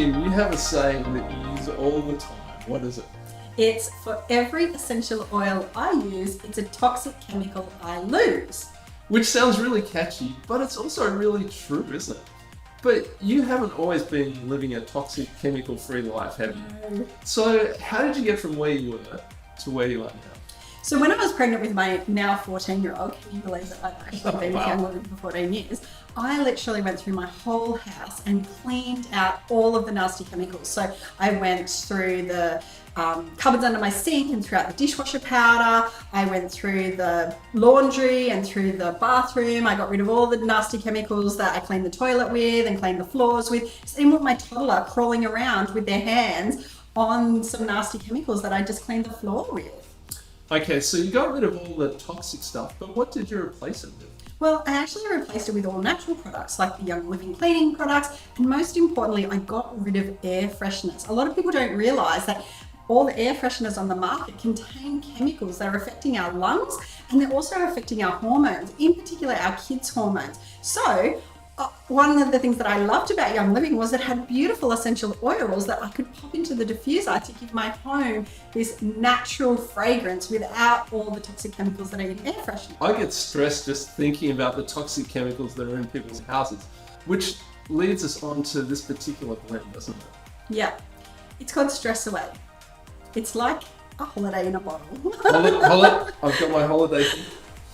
Kim, you have a saying that you use all the time. What is it? It's for every essential oil I use, it's a toxic chemical I lose. Which sounds really catchy, but it's also really true, isn't it? But you haven't always been living a toxic, chemical-free life, have you? No. So how did you get from where you were to where you are now? So when I was pregnant with my now 14-year-old, can you believe that I've actually been with Wow. young women for 14 years? I literally went through my whole house and cleaned out all of the nasty chemicals. So I went through the cupboards under my sink and throughout the dishwasher powder. I went through the laundry and through the bathroom. I got rid of all the nasty chemicals that I cleaned the toilet with and cleaned the floors with. Same with my toddler crawling around with their hands on some nasty chemicals that I just cleaned the floor with. Okay, so you got rid of all the toxic stuff, but what did you replace it with? Well, I actually replaced it with all natural products like the Young Living cleaning products, and most importantly, I got rid of air fresheners. A lot of people don't realise that all the air fresheners on the market contain chemicals that are affecting our lungs, and they're also affecting our hormones, in particular our kids' hormones. So one of the things that I loved about Young Living was it had beautiful essential oils that I could pop into the diffuser to give my home this natural fragrance without all the toxic chemicals that are in air fresheners. I get stressed just thinking about the toxic chemicals that are in people's houses, which leads us on to this particular blend, doesn't it? Yeah, it's called Stress Away. It's like a holiday in a bottle. I've got my holiday.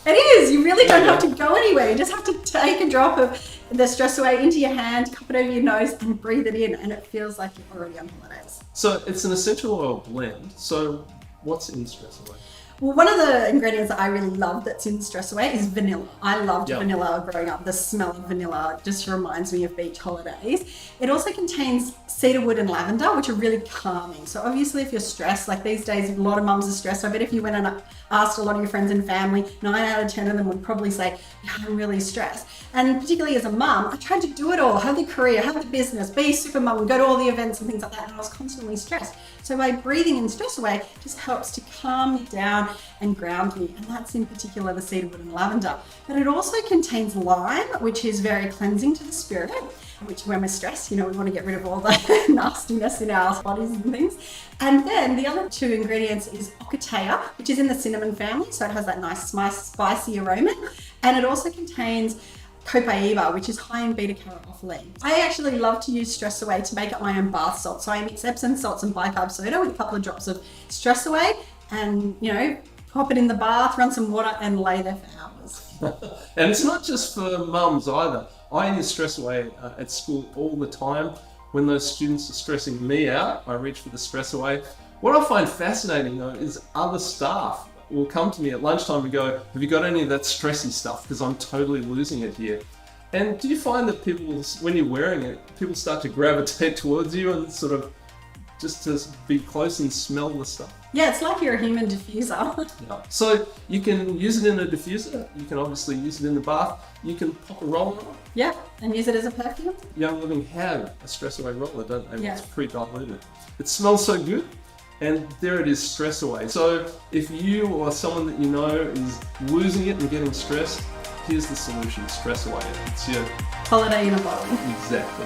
It is. You really don't have to go anywhere. You just have to take a drop of the Stress Away into your hand, cup it over your nose and breathe it in, and it feels like you're already on holidays. So it's an essential oil blend. So what's in Stress Away? Well, one of the ingredients that I really love that's in Stress Away is vanilla. I loved Yep. vanilla growing up. The smell of vanilla just reminds me of beach holidays. It also contains cedarwood and lavender, which are really calming. So obviously if you're stressed, like these days, a lot of mums are stressed. I bet if you went and asked a lot of your friends and family, 9 out of 10 of them would probably say, yeah, I'm really stressed. And particularly as a mum, I tried to do it all, have the career, have the business, be a super mum, go to all the events and things like that, and I was constantly stressed. So by breathing in Stress Away just helps to calm me down and ground me, and that's in particular the cedarwood and lavender. But it also contains lime, which is very cleansing to the spirit, which when we're stressed, we want to get rid of all the nastiness in our bodies and things. And then the other two ingredients is ocotea, which is in the cinnamon family, so it has that nice spicy aroma, and it also contains copaiba, which is high in beta-carotenoid. I actually love to use Stress Away to make up my own bath salt. So I mix Epsom salts and bicarb soda with a couple of drops of Stress Away and, pop it in the bath, run some water and lay there for hours. And it's not just for mums either. I use Stress Away at school all the time. When those students are stressing me out, I reach for the Stress Away. What I find fascinating though is other staff will come to me at lunchtime and go, have you got any of that stressy stuff? Because I'm totally losing it here. And do you find that people, when you're wearing it, people start to gravitate towards you and sort of just to be close and smell the stuff? Yeah, it's like you're a human diffuser. Yeah. So you can use it in a diffuser. You can obviously use it in the bath. You can pop a roller on. Yeah, and use it as a perfume. Young Living have a Stress Away roller, don't they? Yeah. It's pre-diluted. It smells so good. And there it is, Stress Away. So if you or someone that you know is losing it and getting stressed, here's the solution, Stress Away. It's your Holiday in a bottle. exactly.